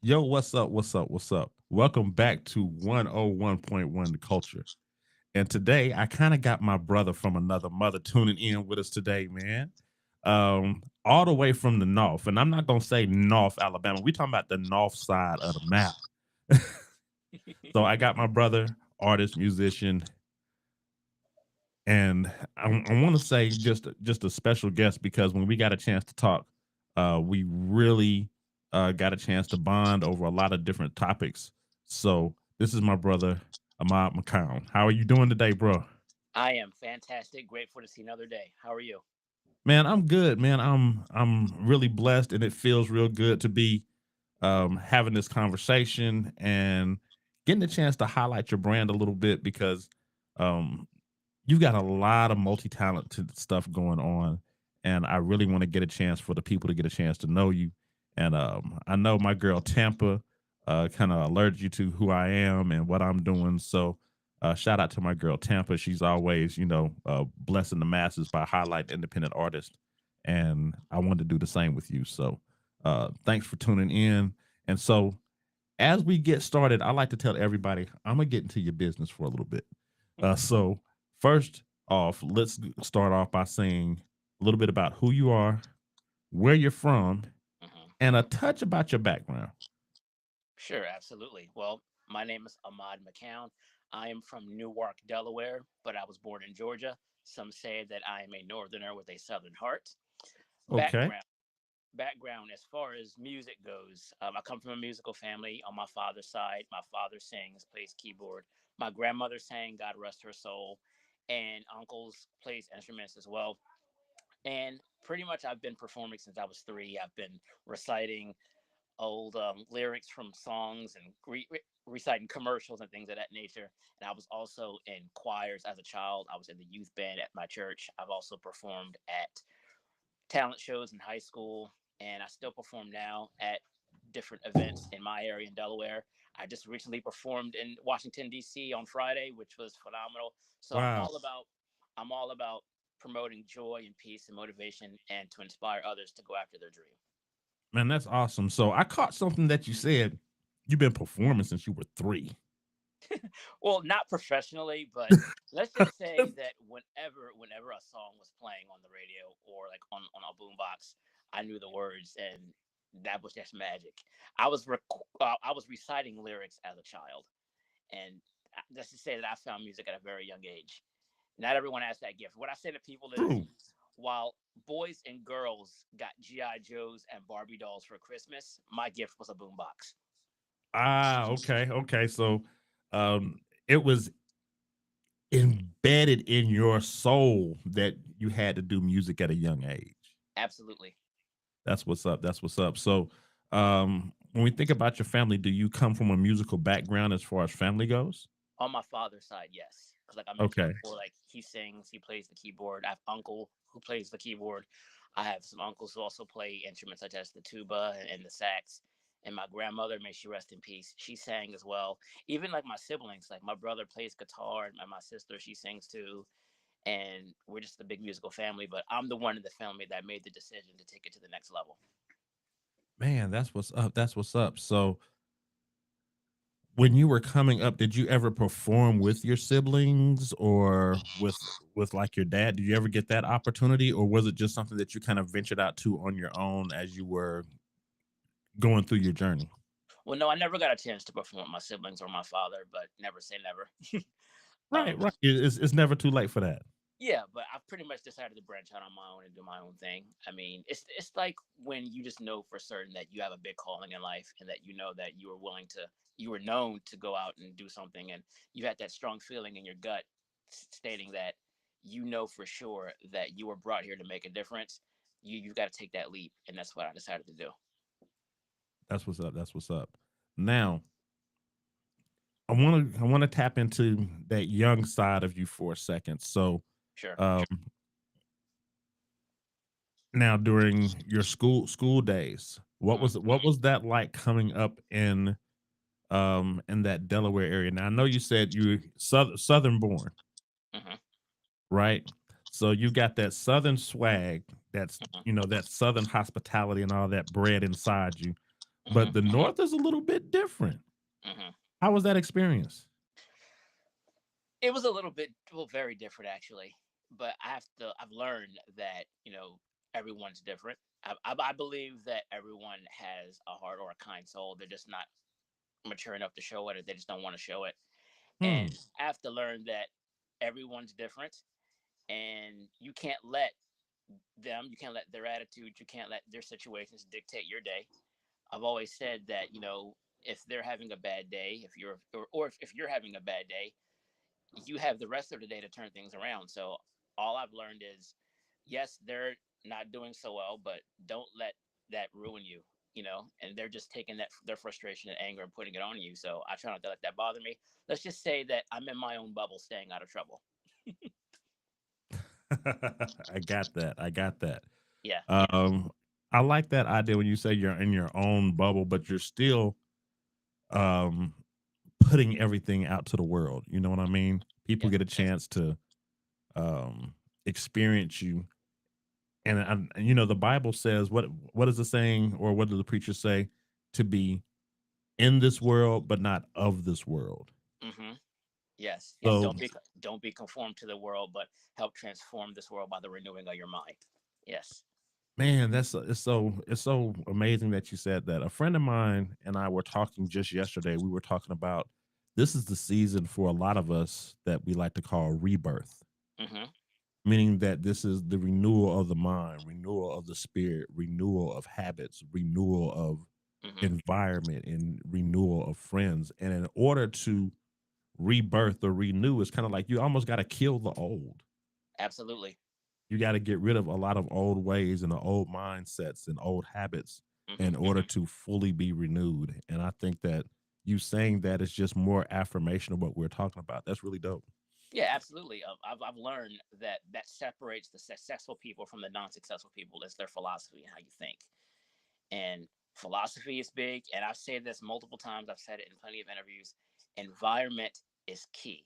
Yo, what's up? What's up? What's up? Welcome back to 101.1 The Culture. And today I kind of got my brother from another mother tuning in with us today, man. All the way from the north. And I'm not gonna say North Alabama. We talking about the north side of the map. So I got my brother, artist, musician, and I want to say just a special guest because when we got a chance to talk, we really got a chance to bond over a lot of different topics. So this is my brother Ahmad McCown. How are you doing today, bro? I am fantastic. Grateful to see another day. How are you? Man, I'm good, man. I'm really blessed, and it feels real good to be having this conversation and getting a chance to highlight your brand a little bit because um, you've got a lot of multi-talented stuff going on, and I really want to get a chance for the people to get a chance to know you. And I know my girl Tampa kind of alerted you to who I am and what I'm doing. So shout out to my girl Tampa. She's always, blessing the masses by highlighting independent artists, and I wanted to do the same with you. So thanks for tuning in. And so as we get started, I like to tell everybody I'm gonna get into your business for a little bit. So first off, let's start off by saying a little bit about who you are, where you're from, hmm and a touch about your background. Sure, absolutely. Well, my name is Ahmad McCown. I am from Newark, Delaware, but I was born in Georgia. Some say that I am a northerner with a southern heart. Okay. Background. Background as far as music goes, I come from a musical family on my father's side. My father sings, plays keyboard. My grandmother sang, God rest her soul, and uncles plays instruments as well. And pretty much I've been performing since I was three. I've been reciting old lyrics from songs and reciting commercials and things of that nature. And I was also in choirs as a child. I was in the youth band at my church. I've also performed at talent shows in high school, and I still perform now at different events in my area in Delaware. I just recently performed in Washington D.C. on Friday, which was phenomenal. So Wow. I'm all about promoting joy and peace and motivation and to inspire others to go after their dream. Man, that's awesome. So I caught something that you said. You've been performing since you were three. Well, not professionally, but let's just say that whenever a song was playing on the radio or like on a boombox, I knew the words, and that was just magic. I was reciting lyrics as a child, and let's just say that I found music at a very young age. Not everyone has that gift. What I say to people is, True. while boys and girls got GI Joes and Barbie dolls for Christmas, my gift was a boombox. Ah, okay, okay. So um it was embedded in your soul that you had to do music at a young age. Absolutely. That's what's up. That's what's up. So, when we think about your family, do you come from a musical background as far as family goes? On my father's side, yes, because like I mentioned Okay. before, like he sings, he plays the keyboard. I have uncle who plays the keyboard. I have some uncles who also play instruments such as the tuba and the sax. And my grandmother, may she rest in peace, she sang as well. Even like my siblings, like my brother plays guitar, and my sister, she sings too. And we're just a big musical family. But I'm the one in the family that made the decision to take it to the next level. Man, that's what's up. That's what's up. So, when you were coming up, did you ever perform with your siblings or with like your dad? Did you ever get that opportunity, or was it just something that you kind of ventured out to on your own as you were going through your journey? Well, no, I never got a chance to perform with my siblings or my father, but never say never. Right, um, right. It's never too late for that. Yeah, but I've pretty much decided to branch out on my own and do my own thing. I mean, it's like when you just know for certain that you have a big calling in life and that you know that you were known to go out and do something, and you had that strong feeling in your gut stating that you know for sure that you were brought here to make a difference. You've got to take that leap, and that's what I decided to do. That's what's up. That's what's up. Now, I want to tap into that young side of you for a second. So, Sure. um, now during your school days, what was that like coming up in that Delaware area? Now I know you said you southern born, hmm right? So you got that southern swag, that's hmm that southern hospitality and all that bred inside you. Hmm. but the North is a little bit different. Hmm. How was that experience? It was a little bit, well, very different actually. But I've learned that everyone's different. I believe that everyone has a heart or a kind soul. They're just not mature enough to show it, or they just don't want to show it. And Hmm. I have to learn that everyone's different, and you can't let their attitude, you can't let their situations dictate your day. I've always said that if they're having a bad day, if you're having a bad day, you have the rest of the day to turn things around. So all I've learned is, yes, they're not doing so well, but don't let that ruin you. And they're just taking their frustration and anger and putting it on you. So I try not to let that bother me. Let's just say that I'm in my own bubble, staying out of trouble. I got that. I got that. Yeah, yeah, Um, I like that idea when you say you're in your own bubble, but you're still um putting everything out to the world. You know what I mean? People yeah. get a chance to um experience you. And the Bible says what is the saying, or what does the preacher say? To be in this world, but not of this world. Hmm. Yes, yes. So Don't be conformed to the world, but help transform this world by the renewing of your mind. Yes. man, it's so amazing that you said that. A friend of mine and I were talking just yesterday. We were talking about this is the season for a lot of us that we like to call rebirth, Hmm. meaning that this is the renewal of the mind, renewal of the spirit, renewal of habits, renewal of Hmm. environment, and renewal of friends. And in order to rebirth or renew, it's kind of like you almost got to kill the old. Absolutely. You got to get rid of a lot of old ways and the old mindsets and old habits Hmm. in order to fully be renewed. And I think that you saying that is just more affirmation of what we're talking about. That's really dope. Yeah, absolutely. I've learned that separates the successful people from the non-successful people is their philosophy and how you think. And philosophy is big. And I've said this multiple times. I've said it in plenty of interviews. Environment is key.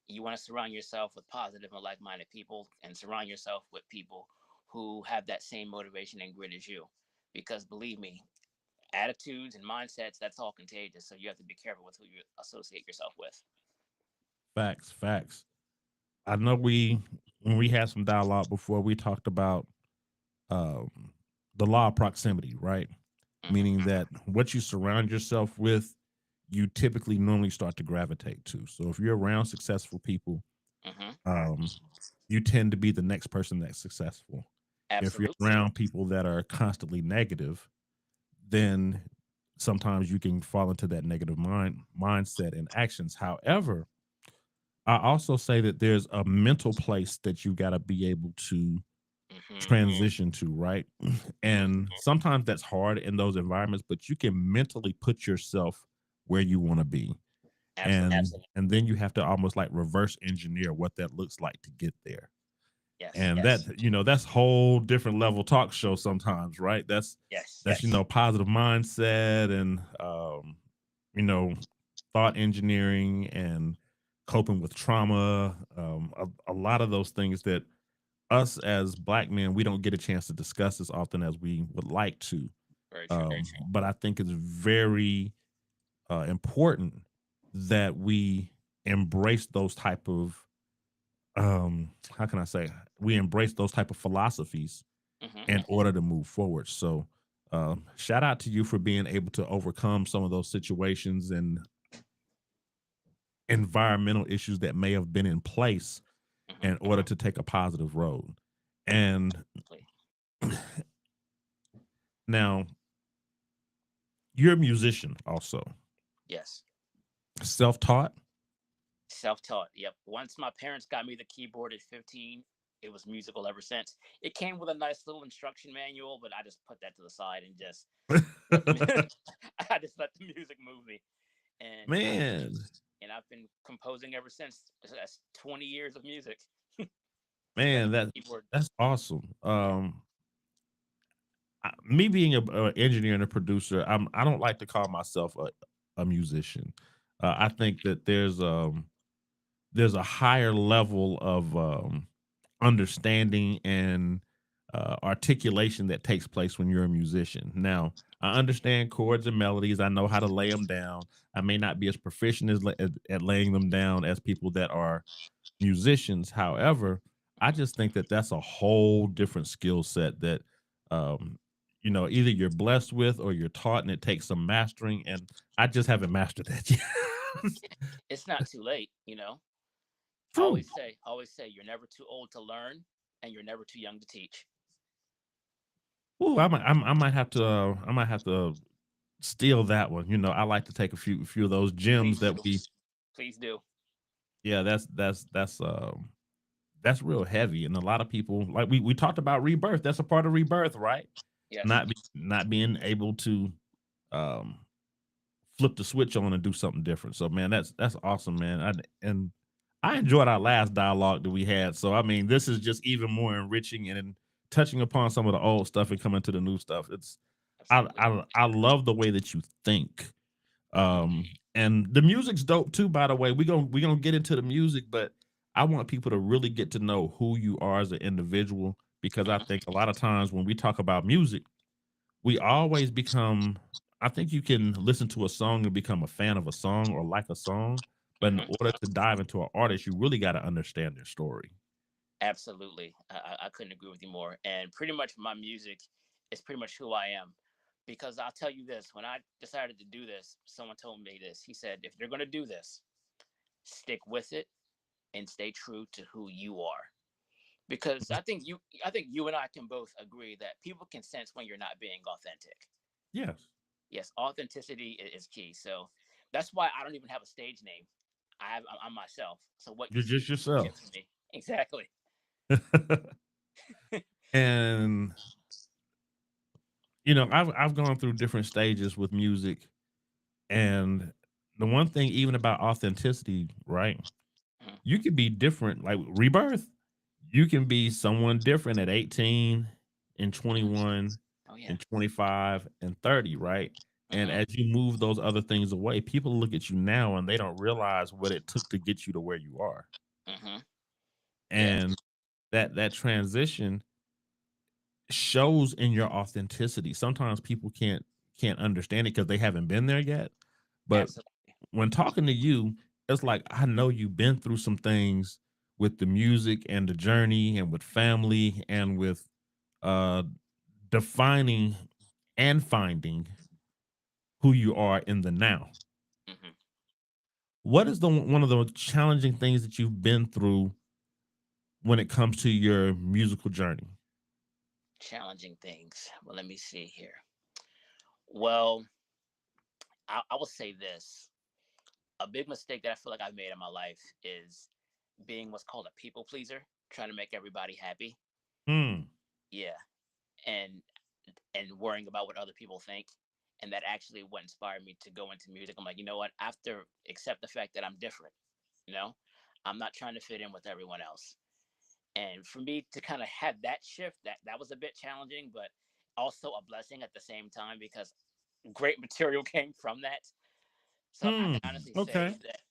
You want to surround yourself with positive and like-minded people, and surround yourself with people who have that same motivation and grit as you. Because believe me, attitudes and mindsets, that's all contagious. So you have to be careful with who you associate yourself with. Facts, facts. I know when we had some dialogue before, we talked about um, the law of proximity, right? Meaning Hmm. that what you surround yourself with, you typically normally start to gravitate to. So if you're around successful people, Hmm. um, you tend to be the next person that's successful. If you're Absolutely. around people that are constantly negative, then sometimes you can fall into that negative mindset and actions. However, I also say that there's a mental place that you got to be able to Hmm. transition to, right? Hmm. And sometimes that's hard in those environments, but you can mentally put yourself where you want to be. Absolutely. And then you have to almost like reverse engineer what that looks like to get there. Yes. And Yes. that's whole different level talk show sometimes, right? Yes. That's positive mindset and you know thought engineering and coping with trauma, a lot of those things that us as black men we don't get a chance to discuss as often as we would like to. Very true. But I think it's very important that we embrace those type of how can I say, we embrace those type of philosophies Hmm. in order to move forward. So shout out to you for being able to overcome some of those situations and environmental issues that may have been in place Hmm. in order to take a positive road. And now you're a musician also, Yes. self-taught. Self-taught. Yep. Once my parents got me the keyboard at 15, it was musical ever since. It came with a nice little instruction manual, but I just put that to the side and just let the I just let the music move me. And Man, I've been composing ever since. That's 20 years of music. Playing man, the keyboard. that's awesome. Yeah. Me being a engineer and a producer, I don't like to call myself a musician. I think that there's a higher level of understanding and articulation that takes place when you're a musician. Now, I understand chords and melodies. I know how to lay them down. I may not be as proficient at laying them down as people that are musicians. However, I Mhm. just think that that's a whole different skill set that, um, either you're blessed with or you're taught, and it takes some mastering. And I just haven't mastered that yet. It's not too late, you know. True. Always say, you're never too old to learn, and you're never too young to teach. Ooh, I might have to. I might have to steal that one. I like to take a few of those gems Please that do. we. Please do. Yeah, that's real heavy, and a lot of people, like we talked about rebirth. That's a part of rebirth, right? Yes. Not being able to um flip the switch on and do something different. So man, that's awesome, man. And I enjoyed our last dialogue that we had. So I mean, this is just even more enriching and touching upon some of the old stuff and coming to the new stuff. Absolutely. I love the way that you think. Hmm. And the music's dope too, by the way. We gonna get into the music, but I want people to really get to know who you are as an individual, because I Hmm. think a lot of times when we talk about music, we always become, I think you can listen to a song and become a fan of a song or like a song, but in Hmm. order to dive into an artist, you really got to understand their story. Absolutely. I couldn't agree with you more. And pretty much my music is pretty much who I am. Because I'll tell you this, when I decided to do this, someone told me this. He said, if you're going to do this, stick with it and stay true to who you are. Because I think you and I can both agree that people can sense when you're not being authentic. Yes. Yes, authenticity is key. So that's why I don't even have a stage name. I'm myself. So what you You're see, just is what you get yourself. from me. Exactly. And I've gone through different stages with music, and the one thing even about authenticity, right? Mhm. You can be different, like rebirth. You can be someone different at 18 and Mhm. 21 Oh yeah. and 25 and 30, right? And Hmm. as you move those other things away, people look at you now and they don't realize what it took to get you to where you are. Hmm. Yes. And that transition shows in your authenticity. Sometimes people can't understand it because they haven't been there yet. But Absolutely. when talking to you, it's like I know you've been through some things with the music and the journey and with family and with uh defining and finding who you are in the now. Hmm. What is the one of the challenging things that you've been through when it comes to your musical journey? Challenging things. Well, let me see here. Well, I will say this. A big mistake that I feel like I've made in my life is being what's called a people pleaser, trying to make everybody happy. Hmm. Yeah. And worrying about what other people think. And that actually what inspired me to go into music. I'm like, you know what? I have to accept the fact that I'm different. You know, I'm not trying to fit in with everyone else. And for me to kind of have that shift, that was a bit challenging, but also a blessing at the same time because great material came from that. So I Hmm. can honestly say Okay. that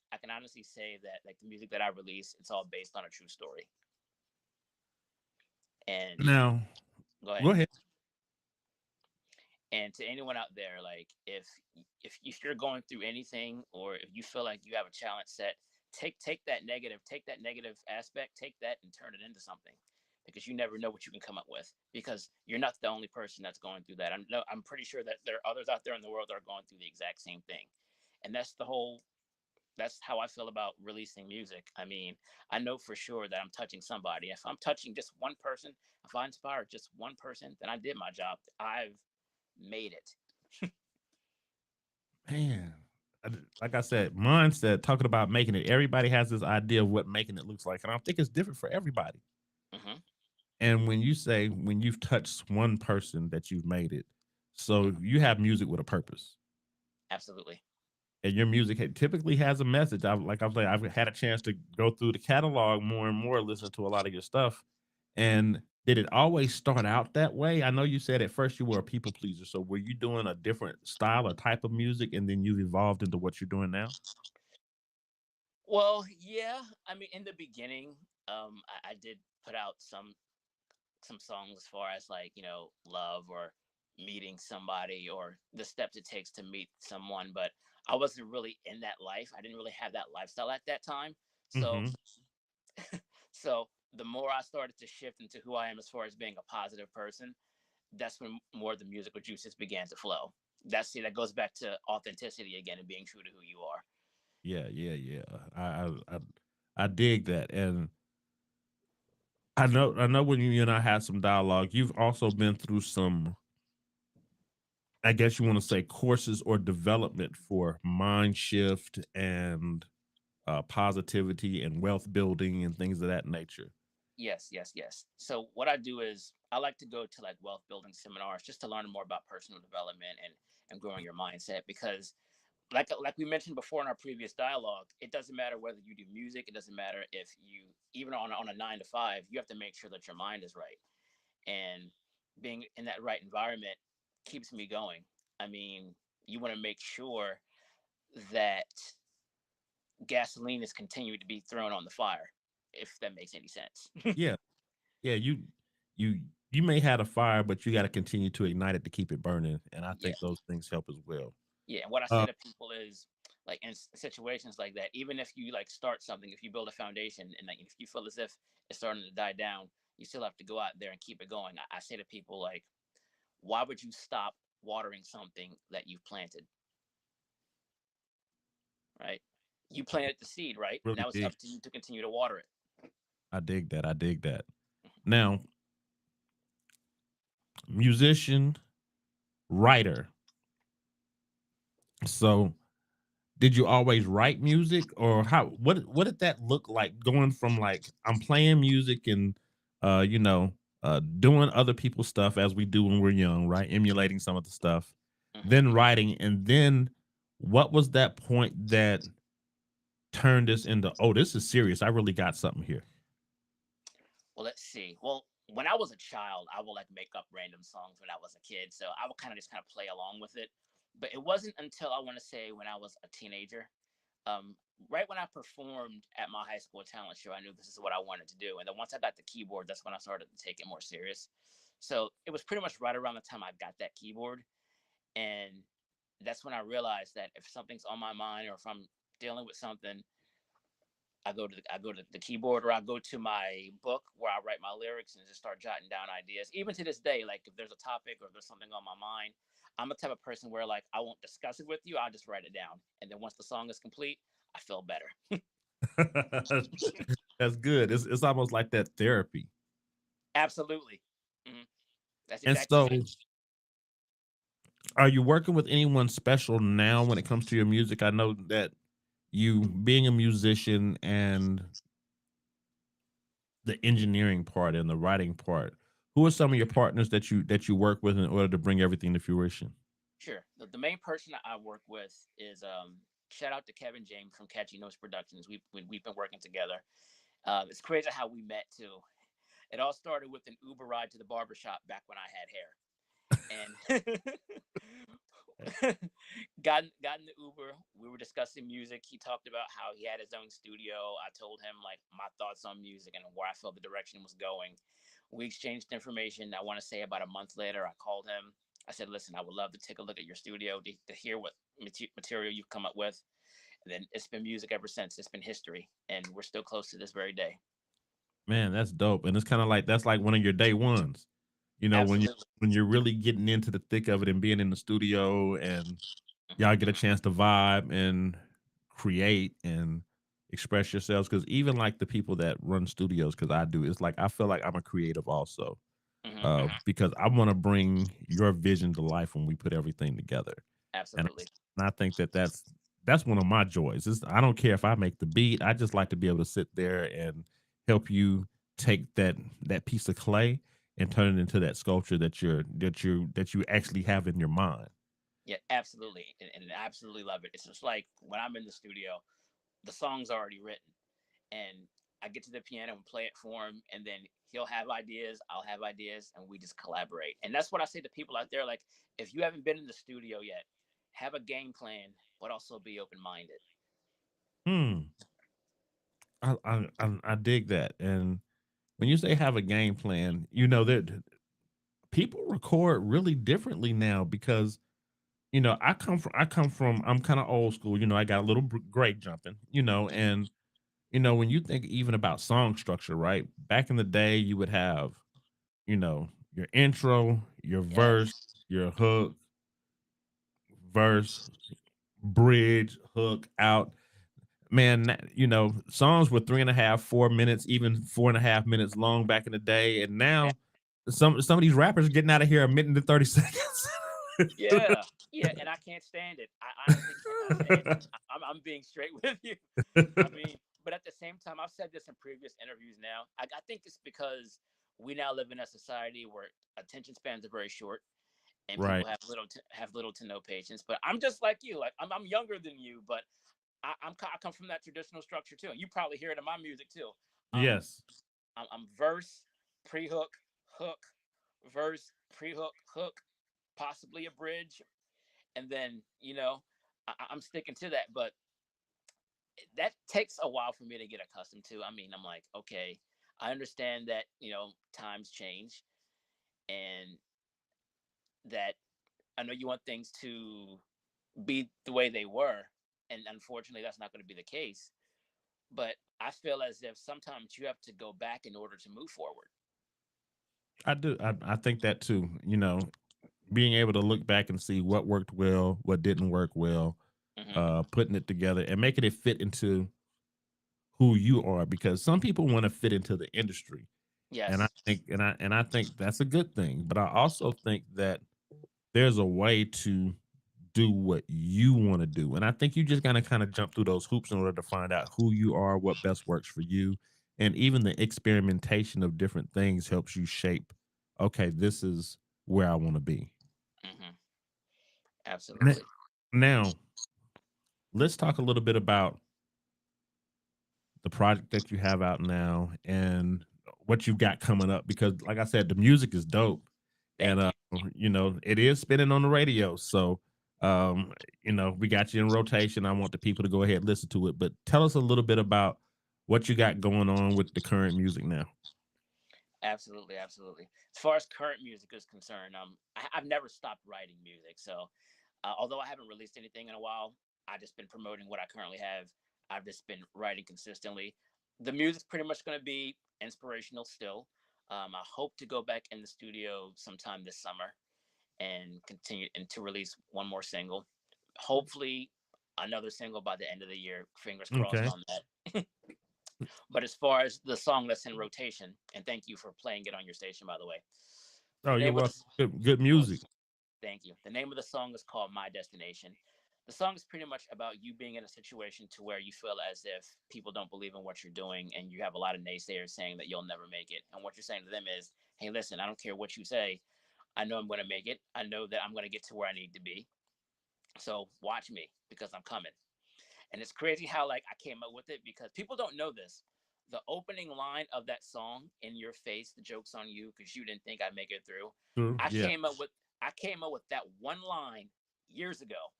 like the music that I release, it's all based on a true story. And Now, go ahead. go ahead. And to anyone out there, like if you're going through anything, or if you feel like you have a challenge set, take that negative aspect, take that and turn it into something, because you never know what you can come up with, because you're not the only person that's going through that. I'm pretty sure that there are others out there in the world that are going through the exact same thing. And that's how I feel about releasing music. I mean, I know for sure that I'm touching somebody. If I'm touching just one person, if I inspire just one person, then I did my job. I've made it. Man, like I said, mindset, talking about making it. Everybody has this idea of what making it looks like, and I think it's different for everybody. Hmm. And when you say when you've touched one person that you've made it, so you have music with a purpose, Absolutely. and your music typically has a message. I've had a chance to go through the catalog more and more, listen to a lot of your stuff. And did it always start out that way? I know you said at first you were a people pleaser. So were you doing a different style or type of music, and then you've evolved into what you're doing now? Well, yeah. I mean, in the beginning, I did put out some. some songs as far as like, love or meeting somebody or the steps it takes to meet someone, but I wasn't really in that life. I didn't really have that lifestyle at that time. So Hmm. so the more I started to shift into who I am as far as being a positive person, that's when more of the musical juices began to flow. That goes back to authenticity again and being true to who you are. Yeah, yeah, yeah. I dig that, and I know when you and I had some dialogue, you've also been through some, I guess you want to say, courses or development for mind shift and positivity and wealth building and things of that nature. Yes, yes, yes. So what I do is I like to go to like wealth building seminars just to learn more about personal development and growing your mindset, because like we mentioned before in our previous dialogue, it doesn't matter whether you do music, it doesn't matter if you even on a 9 to 5, you have to make sure that your mind is right. And being in that right environment keeps me going. I mean, you want to make sure that gasoline is continuing to be thrown on the fire, if that makes any sense. Yeah, yeah. You you may have a fire, but you got to continue to ignite it to keep it burning, and I Yeah. think those things help as well. Yeah, and what I say Uh, to people is, like, in situations like that, even if you like start something, if you build a foundation and like if you feel as if it's starting to die down, you still have to go out there and keep it going. I say to people like, why would you stop watering something that you've planted? Right? You planted the seed, right? really Now it's dig. up to you to continue to water it. I dig that. I dig that. Now, musician, writer. So, did you always write music, or how? What did that look like? Going from like I'm playing music and doing other people's stuff as we do when we're young, right? Emulating some of the stuff, then Hmm. writing, and then what was that point that turned this into? Oh, this is serious. I really got something here. Well, let's see. Well, when I was a child, I would like make up random songs when I was a kid, so I would kind of play along with it. But it wasn't until I want to say when I was a teenager, um, right when I performed at my high school talent show, I knew this is what I wanted to do. And then once I got the keyboard, that's when I started to take it more serious. So it was pretty much right around the time I got that keyboard, and that's when I realized that if something's on my mind or if I'm dealing with something, I go to the keyboard, or I go to my book where I write my lyrics and just start jotting down ideas. Even to this day, like if there's a topic or there's something on my mind, I'm the type of person where like I won't discuss it with you. I'll just write it down, and then once the song is complete, I feel better. That's good. It's almost like that therapy. Absolutely. Hmm. That's And exactly so, it. are you working with anyone special now when it comes to your music? I know that you being a musician and the engineering part and the writing part. Who are some of your partners that you work with in order to bring everything to fruition? Sure. The main person that I work with is shout out to Kevin James from Catchy Notes Productions. We've been working together. It's crazy how we met too. It all started with an Uber ride to the barbershop back when I had hair. And got in the Uber. We were discussing music. He talked about how he had his own studio. I told him like my thoughts on music and where I felt the direction was going. We exchanged information. I want to say about a month later, I called him. I said, "Listen, I would love to take a look at your studio to hear what material you've come up with." And then it's been music ever since. It's been history, and we're still close to this very day. Man, that's dope. And it's kind of like that's like one of your day ones. When Absolutely. you're really getting into the thick of it and being in the studio and y'all get a Hmm. chance to vibe and create and express yourselves. Because even like the people that run studios, because I do, it's like I feel like I'm a creative also. Hmm. Because I want to bring your vision to life when we put everything together. And Absolutely. I think that that's one of my joys. I don't care if I make the beat. I just like to be able to sit there and help you take that piece of clay and turn it into that sculpture that you actually have in your mind. Yeah, absolutely, and I absolutely love it. It's just like when I'm in the studio, the song's already written, and I get to the piano and play it for him, and then he'll have ideas, I'll have ideas, and we just collaborate. And that's what I say to people out there: like, if you haven't been in the studio yet, have a game plan, but also be open minded. Hmm. I dig that, and when you say have a game plan, you know that people record really differently now because I'm kind of old school. I got a little grade jumping, Hmm. and when you think even about song structure, right? Back in the day, you would have, your intro, your verse, Yes. your hook, verse, bridge, hook, out. Man, songs were 3.5, 4 minutes, even 4.5 minutes long back in the day. And Yeah. now some of these rappers are getting out of here a minute to 30 seconds. Yeah. Yeah. And I can't stand it. I honestly cannot stand it. I'm being straight with you. I mean, but at the same time, I've said this in previous interviews now. I think it's because we now live in a society where attention spans are very short and people Right. have little to no patience. But I'm just like you. Like I'm younger than you, but I come from that traditional structure too. You probably hear it in my music too. Um, Yes. I'm verse, pre-hook, hook, verse, pre-hook, hook, possibly a bridge, and then I'm sticking to that. But that takes a while for me to get accustomed to. I mean, I'm like, okay, I understand that times change, and that I know you want things to be the way they were, and unfortunately, that's not going to be the case. But I feel as if sometimes you have to go back in order to move forward. I do. I think that too. Being able to look back and see what worked well, what didn't work well, Hmm. putting it together and making it fit into who you are, because some people want to fit into the industry. And I Yes. think and I think that's a good thing. But I also think that there's a way to do what you want to do. And I think you just gotta kind of jump through those hoops in order to find out who you are, what best works for you. And even the experimentation of different things helps you shape, okay, this is where I want to be. Hmm. N- Absolutely. Now, let's talk a little bit about the project that you have out now and what you've got coming up, because like I said, the music is dope. And Thank you. it is spinning on the radio. So we got you in rotation. I want the people to go ahead and listen to it. But tell us a little bit about what you got going on with the current music now. Absolutely, absolutely. As far as current music is concerned, I've never stopped writing music. So, although I haven't released anything in a while, I've just been promoting what I currently have. I've just been writing consistently. The music's pretty much going to be inspirational still. I hope to go back in the studio sometime this summer and continue and to release one more single. Hopefully, another single by the end of the year. Fingers crossed Okay. on that. But as far as the song that's in rotation, and thank you for playing it on your station, by the way. Oh, The you're name of the welcome. Good music. thank you. The name of the song is called My Destination. The song is pretty much about you being in a situation to where you feel as if people don't believe in what you're doing, and you have a lot of naysayers saying that you'll never make it. And what you're saying to them is, hey, listen, I don't care what you say. I know I'm going to make it. I know that I'm going to get to where I need to be. So watch me because I'm coming. And it's crazy how like I came up with it because people don't know this. The opening line of that song, "In Your Face," the joke's on you because you didn't think I'd make it through. True. I Yeah. came up with I came up with that one line years ago,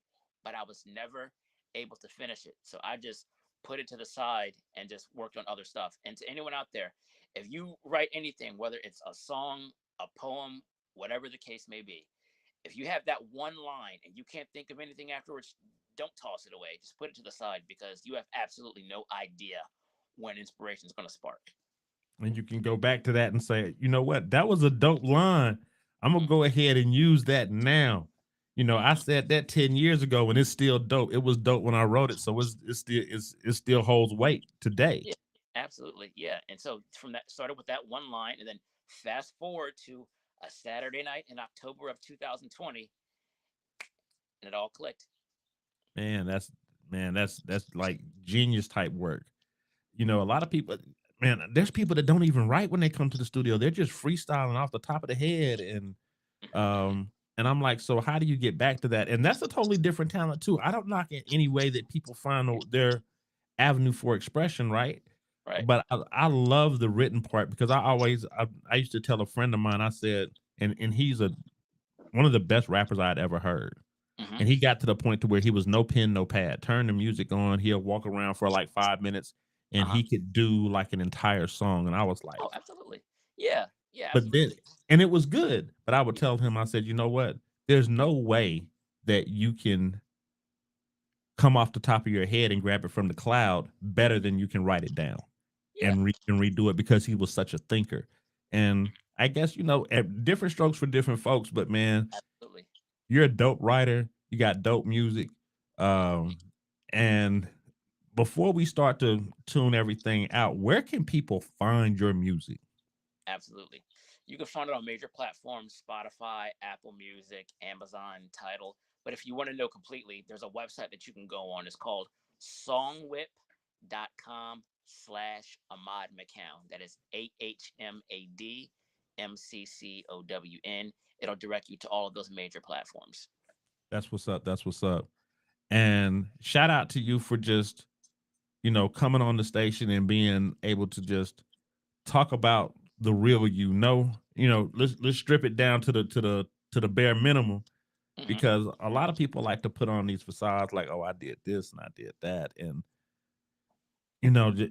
but I was never able to finish it. So I just put it to the side and just worked on other stuff. And to anyone out there, if you write anything, whether it's a song, a poem, whatever the case may be, if you have that one line and you can't think of anything afterwards, don't toss it away. Just put it to the side because you have absolutely no idea when inspiration is going to spark. And you can go back to that and say, you know what, that was a dope line. I'm gonna go Mm-hmm. ahead and use that now. I Mm-hmm. said that 10 years ago and it's still dope. It was dope when I wrote it. So it still holds weight today. Yeah, absolutely. Yeah. And so from that, started with that one line, and then fast forward to a Saturday night in October of 2020, and it all clicked. Man, that's like genius type work. A lot of people, man, there's people that don't even write when they come to the studio. They're just freestyling off the top of the head. Mm-hmm. And I'm like, so how do you get back to that? And that's a totally different talent too. I don't knock in any way that people find their avenue for expression, right? Right. But I love the written part because I used to tell a friend of mine, I said, and he's a one of the best rappers I'd ever heard. Mm-hmm. And he got to the point to where he was no pen, no pad. Turn the music on. He'll walk around for like 5 minutes. and Uh-huh. he could do like an entire song, and I was like, Oh, absolutely. Yeah. Yeah, but then, absolutely. and it was good. But I would Yeah. tell him, I said, you know what? There's no way that you can come off the top of your head and grab it from the cloud better than you can write it down Yeah, and redo it, because he was such a thinker. And I guess, at different strokes for different folks, but man, absolutely. you're a dope writer. You got dope music. Um, and before we start to tune everything out, where can people find your music? Absolutely. You can find it on major platforms: Spotify, Apple Music, Amazon, Tidal. But if you want to know completely, there's a website that you can go on. It's called songwhip.com/Ahmad McCown. That is AHMADMCCOWN. It'll direct you to all of those major platforms. That's what's up. That's what's up. And shout out to you for just, coming on the station and being able to just talk about the real let's strip it down to the bare minimum, Hmm. because a lot of people like to put on these facades like, oh, I did this and I did that. And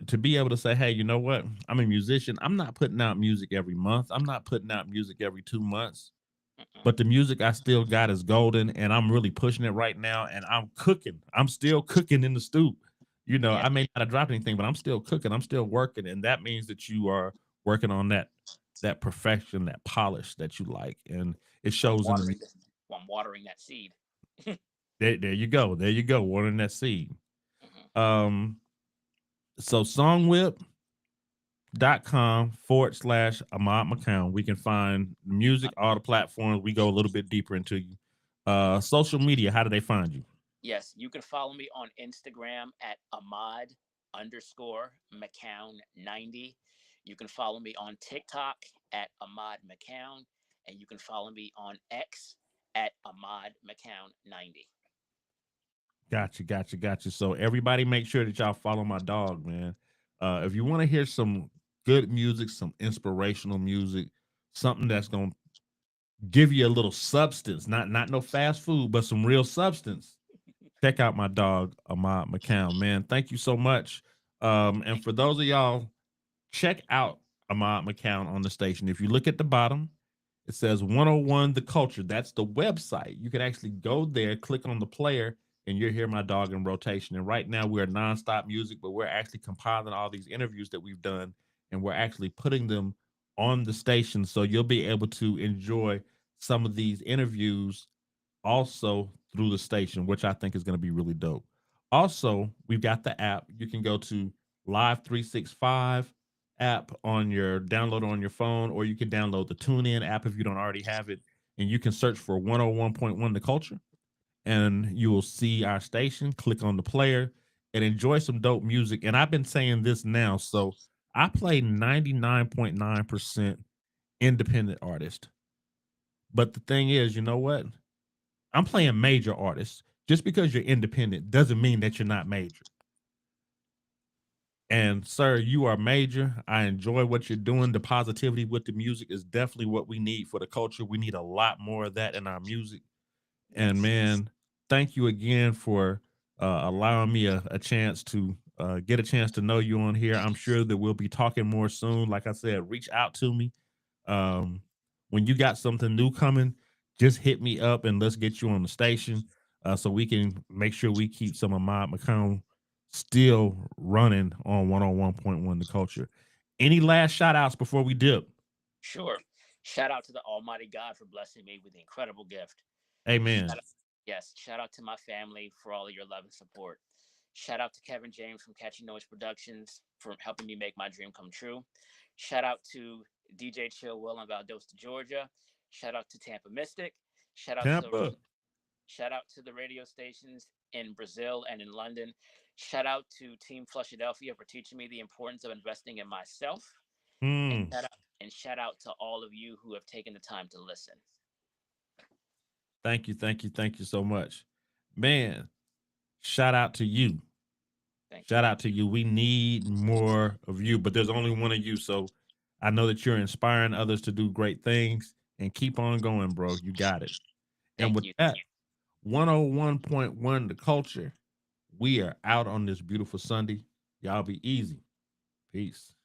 to be able to say, hey, you know what? I'm a musician. I'm not putting out music every month. I'm not putting out music every 2 months. Hmm. But the music I still got is golden, and I'm really pushing it right now. And I'm cooking. I'm still cooking in the stew. Yeah, I may not have dropped anything, but I'm still cooking. I'm still working, and that means that you are working on that perfection, that polish that you like, and it I'm shows in the watering music. this. I'm watering that seed. There you go. There you go. Watering that seed. Hmm. Um, so songwhip.com/Ahmad McCown. We can find music, all the platforms. We go a little bit deeper into you. Social media, how do they find you? Yes, you can follow me on Instagram at Ahmad_McCown90. You can follow me on TikTok at Ahmad McCown, and you can follow me on X at Ahmad McCown90. Gotcha, gotcha, gotcha. So everybody make sure that y'all follow my dog, man. If you want to hear some good music, some inspirational music, something that's gonna give you a little substance, not no fast food, but some real substance, check out my dog, Ahmad McCown. Man, thank you so much. And Thank for those of y'all, check out Ahmad McCown on the station. If you look at the bottom, it says 101 The Culture. That's the website. You can actually go there, click on the player, and you'll hear my dog in rotation. And right now we're nonstop music, but we're actually compiling all these interviews that we've done, and we're actually putting them on the station. So you'll be able to enjoy some of these interviews also through the station, which I think is going to be really dope. Also, we've got the app. You can go to Live 365 app on your download on your phone, or you can download the TuneIn app if you don't already have it. And you can search for 101.1 The Culture, and you will see our station. Click on the player and enjoy some dope music. And I've been saying this now. So I play 99.9% independent artist. But the thing is, you know what? I'm playing major artists. Just because you're independent doesn't mean that you're not major. And sir, you are major. I enjoy what you're doing. The positivity with the music is definitely what we need for the culture. We need a lot more of that in our music. And Yes. man, thank you again for allowing me a chance to get a chance to know you on here. I'm sure that we'll be talking more soon. Like I said, reach out to me. Um, when you got something new coming, just hit me up and let's get you on the station, so we can make sure we keep some of my McComb still running on 101.1 The Culture. Any last shout outs before we dip? Sure. Shout out to the Almighty God for blessing me with the incredible gift. Amen. Shout out, yes, shout out to my family for all of your love and support. Shout out to Kevin James from Catchy Noise Productions for helping me make my dream come true. Shout out to DJ Chill Will in Valdosta, Georgia. Shout out to Tampa Mystic. Shout out to the Tampa. shout out to the radio stations in Brazil and in London. Shout out to Team Philadelphia for teaching me the importance of investing in myself. And Hmm. shout out to all of you who have taken the time to listen. Thank you, thank you, thank you so much. Man, shout out to you. Thank you. Shout out to you. We need more of you, but there's only one of you. So I know that you're inspiring others to do great things, and keep on going, bro. You got it. And Thank with you. that, 101.1 The Culture, we are out on this beautiful Sunday. Y'all be easy. Peace.